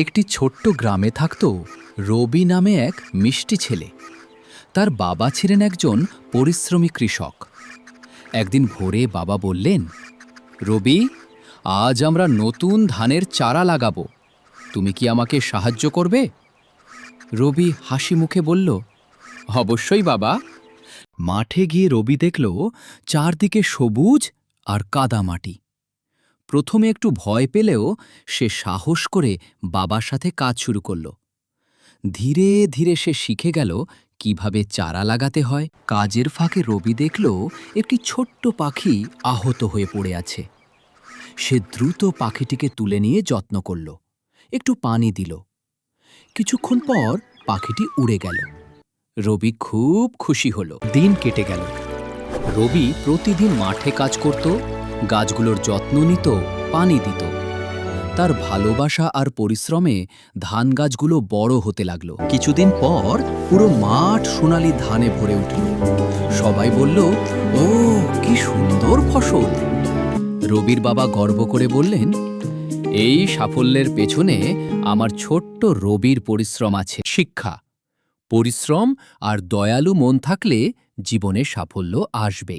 একটি ছোট্ট গ্রামে থাকত রবি নামে এক মিষ্টি ছেলে। তার বাবা ছিলেন একজন পরিশ্রমী কৃষক। একদিন ভোরে বাবা বললেন, রবি, আজ আমরা নতুন ধানের চারা লাগাবো, তুমি কি আমাকে সাহায্য করবে? রবি হাসি মুখে বলল, অবশ্যই বাবা। মাঠে গিয়ে রবি দেখল চারদিকে সবুজ আর কাদা মাটি। প্রথমে একটু ভয় পেলেও সে সাহস করে বাবার সাথে কাজ শুরু করল। ধীরে ধীরে সে শিখে গেল কিভাবে চারা লাগাতে হয়। কাজের ফাঁকে রবি দেখল একটি ছোট্ট পাখি আহত হয়ে পড়ে আছে। সে দ্রুত পাখিটিকে তুলে নিয়ে যত্ন করল, একটু পানি দিল। কিছুক্ষণ পর পাখিটি উড়ে গেল। রবি খুব খুশি হল। দিন কেটে গেল। রবি প্রতিদিন মাঠে কাজ করত, গাছগুলোর যত্ন নিত, পানি দিত। তার ভালোবাসা আর পরিশ্রমে ধান গাছগুলো বড় হতে লাগলো। কিছুদিন পর পুরো মাঠ সোনালি ধানে ভরে উঠল। সবাই বলল, ও কি সুন্দর ফসল! রবির বাবা গর্ব করে বললেন, এই সাফল্যের পেছনে আমার ছোট্ট রবির পরিশ্রম আছে। শিক্ষা: পরিশ্রম আর দয়ালু মন থাকলে জীবনে সাফল্য আসবেই।